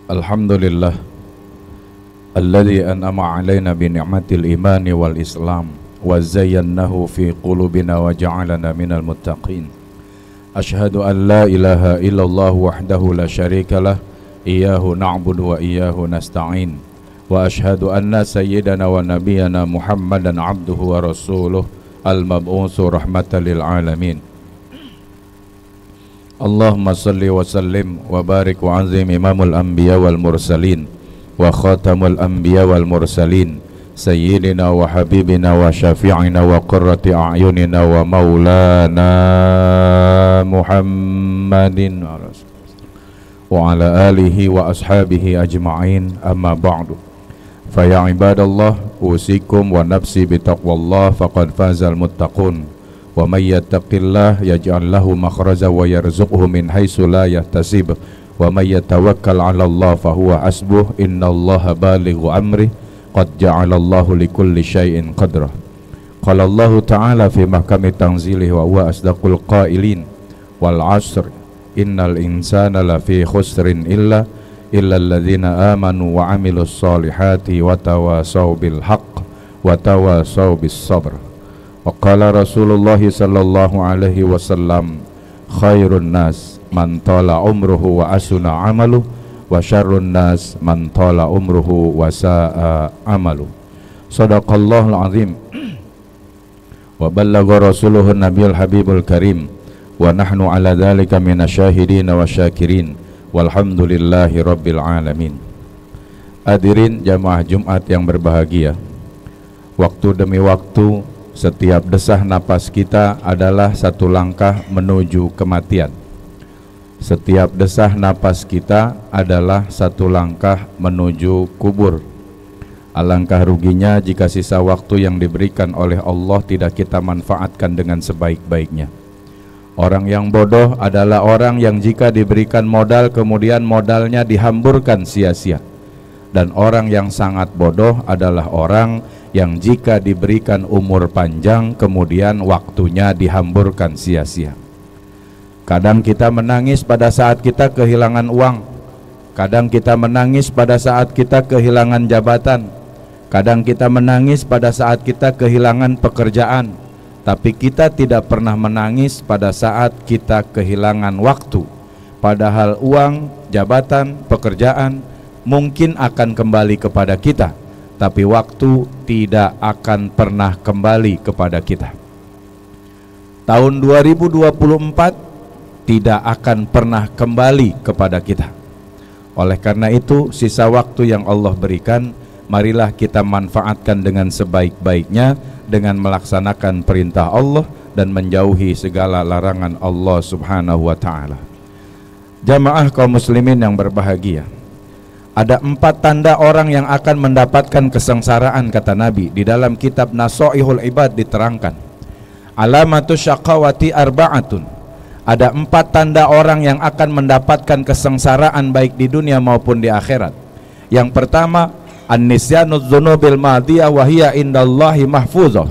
Alhamdulillah alladzi an'ama 'alaina bi ni'matil imani wal islam wa zayyanahu fi qulubina wa ja'alana minal muttaqin. Asyhadu an la ilaha illallah wahdahu la syarikalah iyyahu na'budu wa iyyahu nasta'in wa asyhadu anna sayyidana wa nabiyyana Muhammadan 'abduhu wa rasuluh al-mab'utsu rahmatan lil alamin. Allahumma salli wa sallim wa barik wa azim imamul anbiya wal mursalin wa khatamul anbiya wal mursalin sayyidina wa habibina wa syafi'ina wa qurrati a'yunina wa maulana Muhammadin wa ala alihi wa ashabihi ajma'in, amma ba'du. Fa ya ibadallah, usikum wa nafsi bitaqwallah faqad fazal muttaqun. Wa may yattaqillah yaj'al lahu makhraja wa yarzuqhu min haitsu la yahtasib wa may yatawakkal 'ala Allah fa huwa hasbuh innallaha balighu amri qad ja'ala Allahu likulli syai'in qadra. Qala Allah ta'ala fi mahkami tanzilih wa huwa asdaqul qailin wal 'asr innal insana lafi khusrin illa alladhina amanu wa 'amilus solihati wa tawasaw bil haqq wa tawasaw bis sabr. Wa qala Rasulullah sallallahu alaihi wasallam khairun nas man tala umruhu wa asuna amalu wa syarrun nas man tala umruhu wa sa'a amalu. Shadaqallahul azim wa ballagha rasuluhu nabiyul habibul karim wa nahnu ala dhalika minasyahidin wa syakirin walhamdulillahi rabbil alamin. Hadirin jamaah Jumat yang berbahagia, waktu demi waktu setiap desah napas kita adalah satu langkah menuju kematian. Setiap desah napas kita adalah satu langkah menuju kubur. Alangkah ruginya jika sisa waktu yang diberikan oleh Allah tidak kita manfaatkan dengan sebaik-baiknya. Orang yang bodoh adalah orang yang jika diberikan modal kemudian modalnya dihamburkan sia-sia. Dan orang yang sangat bodoh adalah orang yang jika diberikan umur panjang kemudian waktunya dihamburkan sia-sia. Kadang kita menangis pada saat kita kehilangan uang, kadang kita menangis pada saat kita kehilangan jabatan, kadang kita menangis pada saat kita kehilangan pekerjaan, tapi kita tidak pernah menangis pada saat kita kehilangan waktu. Padahal uang, jabatan, pekerjaan mungkin akan kembali kepada kita, tapi waktu tidak akan pernah kembali kepada kita. Tahun 2024 tidak akan pernah kembali kepada kita. Oleh karena itu, sisa waktu yang Allah berikan, marilah kita manfaatkan dengan sebaik-baiknya dengan melaksanakan perintah Allah dan menjauhi segala larangan Allah subhanahu wa ta'ala. Jamaah kaum muslimin yang berbahagia, ada 4 tanda orang yang akan mendapatkan kesengsaraan, kata Nabi. Di dalam kitab Nasoihul Ibad diterangkan, alamatus syaqawati arba'atun. Ada 4 tanda orang yang akan mendapatkan kesengsaraan baik di dunia maupun di akhirat. Yang pertama, an-nisyanudz dzunubil madiyah wa hiya indallahi mahfuzah.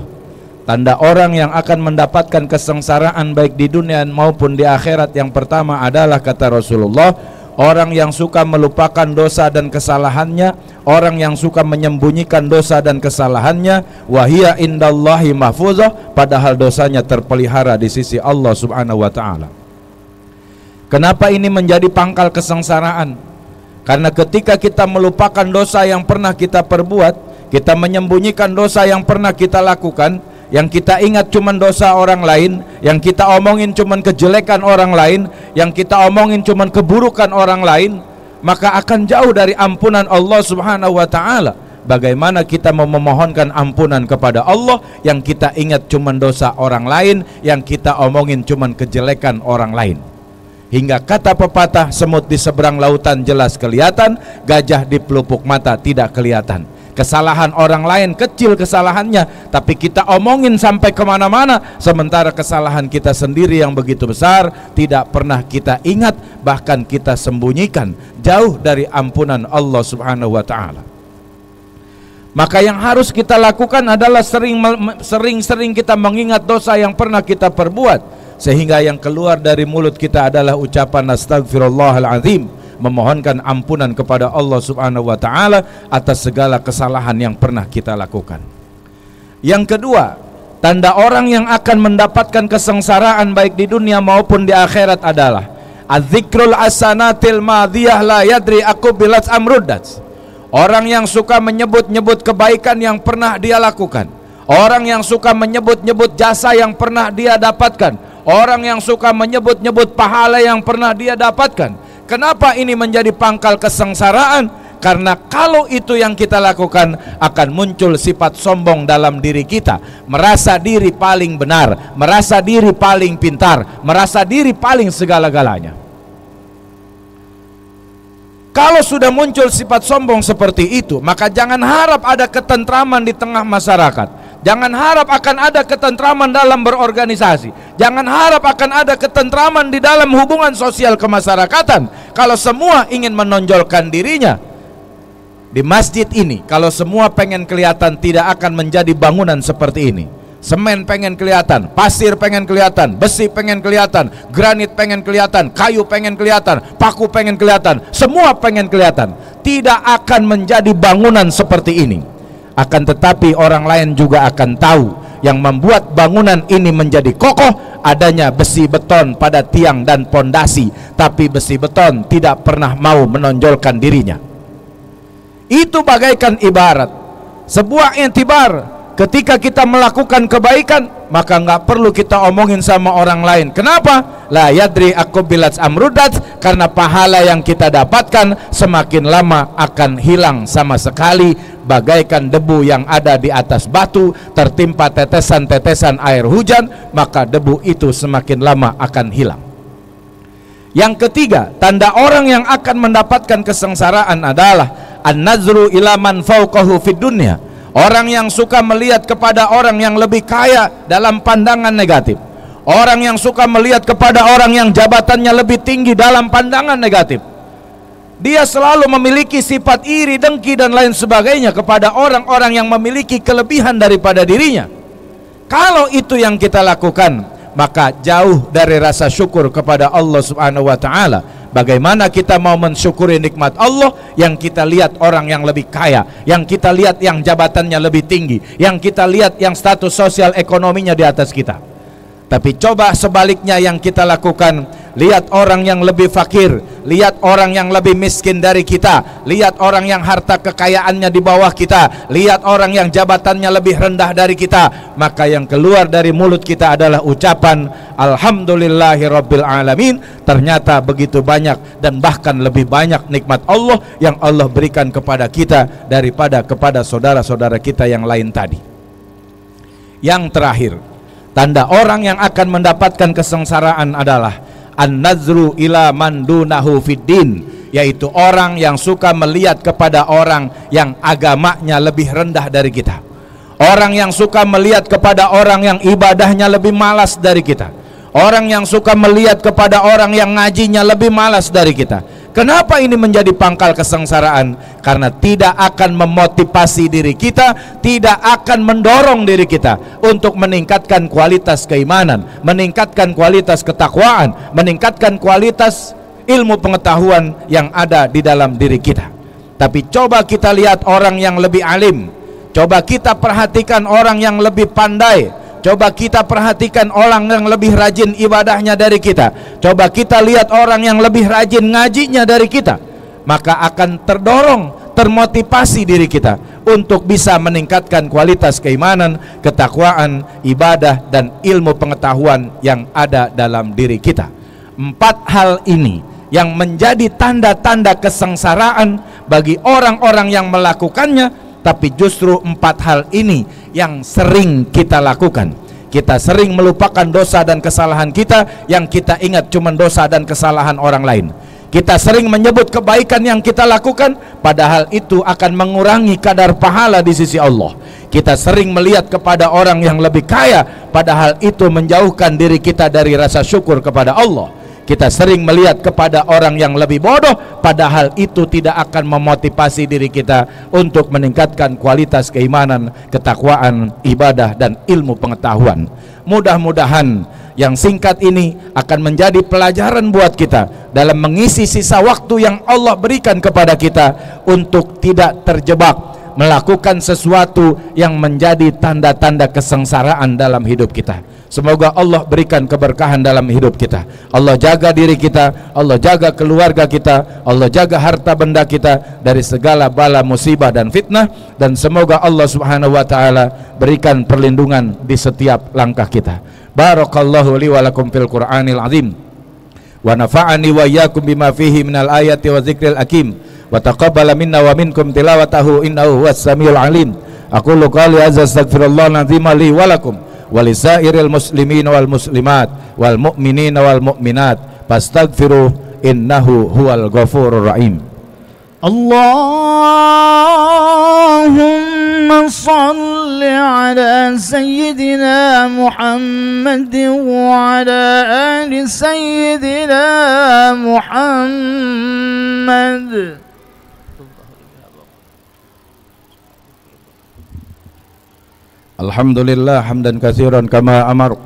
Tanda orang yang akan mendapatkan kesengsaraan baik di dunia maupun di akhirat yang pertama adalah, kata Rasulullah, orang yang suka melupakan dosa dan kesalahannya, orang yang suka menyembunyikan dosa dan kesalahannya, wahia indallahi mahfuzah, padahal dosanya terpelihara di sisi Allah subhanahu wa ta'ala. Kenapa ini menjadi pangkal kesengsaraan? Karena ketika kita melupakan dosa yang pernah kita perbuat, kita menyembunyikan dosa yang pernah kita lakukan, yang kita ingat cuman dosa orang lain, yang kita omongin cuman kejelekan orang lain, yang kita omongin cuman keburukan orang lain, maka akan jauh dari ampunan Allah subhanahu wa ta'ala. Bagaimana kita mau memohonkan ampunan kepada Allah yang kita ingat cuman dosa orang lain, yang kita omongin cuman kejelekan orang lain? Hingga kata pepatah, semut di seberang lautan jelas kelihatan, gajah di pelupuk mata tidak kelihatan. Kesalahan orang lain kecil kesalahannya, tapi kita omongin sampai kemana-mana, sementara kesalahan kita sendiri yang begitu besar tidak pernah kita ingat, bahkan kita sembunyikan, jauh dari ampunan Allah subhanahu wa ta'ala. Maka yang harus kita lakukan adalah sering-sering kita mengingat dosa yang pernah kita perbuat, sehingga yang keluar dari mulut kita adalah ucapan astagfirullahaladzim, memohonkan ampunan kepada Allah Subhanahu wa taala atas segala kesalahan yang pernah kita lakukan. Yang kedua, tanda orang yang akan mendapatkan kesengsaraan baik di dunia maupun di akhirat adalah az-zikrul asanatil madhiyah la yadri akubilat amruddat. Orang yang suka menyebut-nyebut kebaikan yang pernah dia lakukan, orang yang suka menyebut-nyebut jasa yang pernah dia dapatkan, orang yang suka menyebut-nyebut pahala yang pernah dia dapatkan. Kenapa ini menjadi pangkal kesengsaraan? Karena kalau itu yang kita lakukan, akan muncul sifat sombong dalam diri kita, merasa diri paling benar, merasa diri paling pintar, merasa diri paling segala-galanya. Kalau sudah muncul sifat sombong seperti itu, maka jangan harap ada ketentraman di tengah masyarakat. Jangan harap akan ada ketentraman dalam berorganisasi. Jangan harap akan ada ketentraman di dalam hubungan sosial kemasyarakatan. Kalau semua ingin menonjolkan dirinya di masjid ini, kalau semua pengen kelihatan, tidak akan menjadi bangunan seperti ini. Semen pengen kelihatan, pasir pengen kelihatan, besi pengen kelihatan, granit pengen kelihatan, kayu pengen kelihatan, paku pengen kelihatan, semua pengen kelihatan. Tidak akan menjadi bangunan seperti ini. Akan tetapi orang lain juga akan tahu yang membuat bangunan ini menjadi kokoh adanya besi beton pada tiang dan pondasi, tapi besi beton tidak pernah mau menonjolkan dirinya. Itu bagaikan ibarat sebuah intibar. Ketika kita melakukan kebaikan, maka nggak perlu kita omongin sama orang lain. Kenapa? La yadri akubilat amrudat. Karena pahala yang kita dapatkan semakin lama akan hilang sama sekali, bagaikan debu yang ada di atas batu tertimpa tetesan-tetesan air hujan, maka debu itu semakin lama akan hilang. Yang ketiga, tanda orang yang akan mendapatkan kesengsaraan adalah an-nazru ila man fawqahu fid dunya. Orang yang suka melihat kepada orang yang lebih kaya dalam pandangan negatif. Orang yang suka melihat kepada orang yang jabatannya lebih tinggi dalam pandangan negatif. Dia selalu memiliki sifat iri, dengki dan lain sebagainya kepada orang-orang yang memiliki kelebihan daripada dirinya. Kalau itu yang kita lakukan, maka jauh dari rasa syukur kepada Allah Subhanahu wa taala. Bagaimana kita mau mensyukuri nikmat Allah yang kita lihat orang yang lebih kaya, yang kita lihat yang jabatannya lebih tinggi, yang kita lihat yang status sosial ekonominya di atas kita. Tapi coba sebaliknya yang kita lakukan, lihat orang yang lebih fakir, lihat orang yang lebih miskin dari kita, lihat orang yang harta kekayaannya di bawah kita, lihat orang yang jabatannya lebih rendah dari kita, maka yang keluar dari mulut kita adalah ucapan alhamdulillahirabbil alamin. Ternyata begitu banyak dan bahkan lebih banyak nikmat Allah yang Allah berikan kepada kita daripada kepada saudara-saudara kita yang lain tadi. Yang terakhir, tanda orang yang akan mendapatkan kesengsaraan adalah an-nazru ila man dunahu fiddin, yaitu orang yang suka melihat kepada orang yang agamanya lebih rendah dari kita, orang yang suka melihat kepada orang yang ibadahnya lebih malas dari kita, orang yang suka melihat kepada orang yang ngajinya lebih malas dari kita. Kenapa ini menjadi pangkal kesengsaraan? Karena tidak akan memotivasi diri kita, tidak akan mendorong diri kita untuk meningkatkan kualitas keimanan, meningkatkan kualitas ketakwaan, meningkatkan kualitas ilmu pengetahuan yang ada di dalam diri kita. Tapi coba kita lihat orang yang lebih alim, coba kita perhatikan orang yang lebih pandai, coba kita perhatikan orang yang lebih rajin ibadahnya dari kita, coba kita lihat orang yang lebih rajin ngajinya dari kita, maka akan terdorong, termotivasi diri kita untuk bisa meningkatkan kualitas keimanan, ketakwaan, ibadah dan ilmu pengetahuan yang ada dalam diri kita. 4 hal ini yang menjadi tanda-tanda kesengsaraan bagi orang-orang yang melakukannya. Tapi justru 4 hal ini yang sering kita lakukan. Kita sering melupakan dosa dan kesalahan kita, yang kita ingat cuma dosa dan kesalahan orang lain. Kita sering menyebut kebaikan yang kita lakukan, padahal itu akan mengurangi kadar pahala di sisi Allah. Kita sering melihat kepada orang yang lebih kaya, padahal itu menjauhkan diri kita dari rasa syukur kepada Allah. Kita sering melihat kepada orang yang lebih bodoh, padahal itu tidak akan memotivasi diri kita untuk meningkatkan kualitas keimanan, ketakwaan, ibadah dan ilmu pengetahuan. Mudah-mudahan Yang singkat ini akan menjadi pelajaran buat kita dalam mengisi sisa waktu yang Allah berikan kepada kita untuk tidak terjebak melakukan sesuatu yang menjadi tanda-tanda kesengsaraan dalam hidup kita. Semoga Allah berikan keberkahan dalam hidup kita. Allah jaga diri kita, Allah jaga keluarga kita, Allah jaga harta benda kita dari segala bala musibah dan fitnah, dan semoga Allah Subhanahu wa taala berikan perlindungan di setiap langkah kita. Barakallahu li wa lakum fil Qur'anil azim wa nafa'ani wa iyyakum bima fihi minal ayati wa dzikril hakim wa taqabbala minna wa minkum tilawatahu innahu huwas samiul alim. Aqulu qali hadza astaghfirullahal azim li wa lakum wa lisairil muslimin wal muslimat wal mu'minina wal mu'minat fastaghfiruh innahu huwal ghafurur rahim. Allahumma salli ala sayyidina Muhammad wa ala ali sayyidina Muhammad. Alhamdulillah hamdan katsiran kama amar.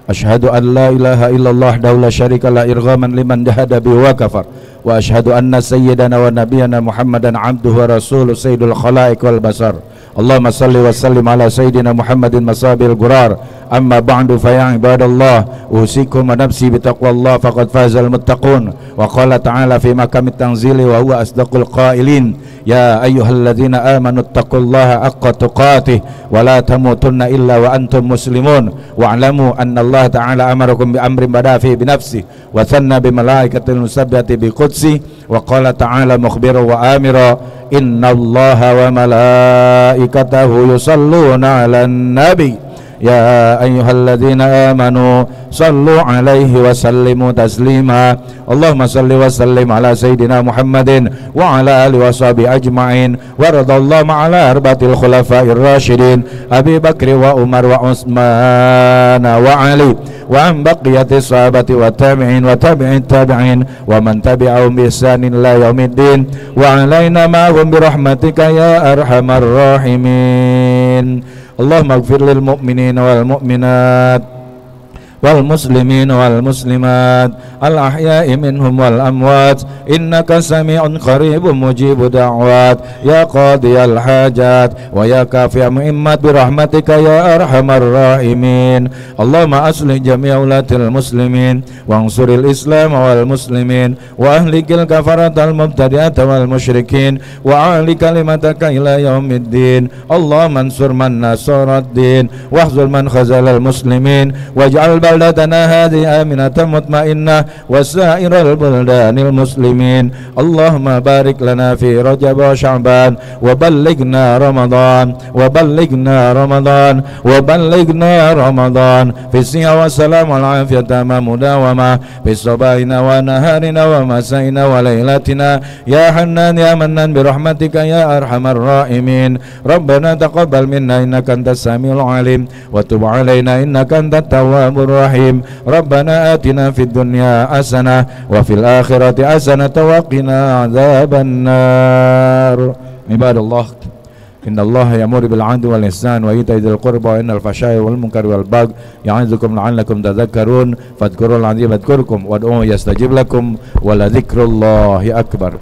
Asyhadu an la ilaha illallah wahdahu la syarika la irghaman liman jahada bi wa kafar. Wa asyhadu anna sayyidana wa nabiyyana Muhammadan abduhu wa rasuluhu sayyidul khalaiq wal basar. Allahumma salli wa sallim ala sayyidina Muhammadin masabil gurar. Amma ba'du fa ya ibadallah usikum wa nafsi bi taqwallah faqad fazal muttaqun. Wa qala ta'ala fi makamit tanzili wa huwa asdaqul qailin. Ya ayyuhalladzina amanu taqullaha haqqa tuqatih wa la tamutunna illa wa antum muslimun wa'lamu anna Allah ta'ala amarakum bi amrin bada fi bi nafsi wa thanna bi malaikatil musabbihati bi qudsi wa qala ta'ala mukhbiran wa amira innallaha wa malaikatahu yusalluna 'alan nabi ya ayyuhalladzina amanu sallu alaihi wa sallimu taslima. Allahumma salli wa sallim ala sayyidina Muhammadin wa ala alihi wa sahbihi ajma'in wa radallahu ma'ala arbatil khulafa'ir rasyidin Abi Bakri wa Umar wa Utsman wa Ali wa an baqiyati sahabati wa tabi'in wa tabi'in tabi'in wa man tabi'ahum bi ihsanin ila yaumiddin wa alaina ma'hum bi rahmatika ya arhamar rahimin. Allahumma ighfir lil mu'minina wal mu'minat wal muslimin wal muslimat al ahya'i minhum wal amwat innaka sami'un qaribun mujibud da'wat ya qadiyal hajat wa ya kafi'a mu'immat bi rahmatika ya arhamar rahimin. Allahumma aslih jami'a ulatil muslimin wa ansuril islam wal muslimin wa ahlikil kafaratal mubtadi'ata wal musyrikin wa ahli kalimataka ila yaumiddin. Allahumma ansur man nasaraddin wahzul man khazalal muslimin waj'al بلدنا هذه آمنة مطمئنة وسائر البلدان المسلمين. اللهم بارك لنا في رجب وشعبان وبلغنا رمضان وبلغنا رمضان وبلغنا رمضان في الصحة والسلام والعافية تامة مداومة في صباحنا ونهارنا ومسائنا وليلتنا يا حنان يا منان برحمتك يا أرحم الراحمين. ربنا تقبل منا إنك أنت السميع العليم وتب علينا إنك أنت التواب الرحيم. ربنا آتنا في الدنيا حسنة وفي الآخرة حسنة وقنا عذاب النار. عباد الله إن الله يأمر بالعدل والإحسان وإيتاء ذي القربى وينهى عن الفحشاء والمنكر والبغي يعظكم لعلكم تذكرون فاذكروا العظيم يذكركم وادعوه يستجب لكم ولذكر الله أكبر.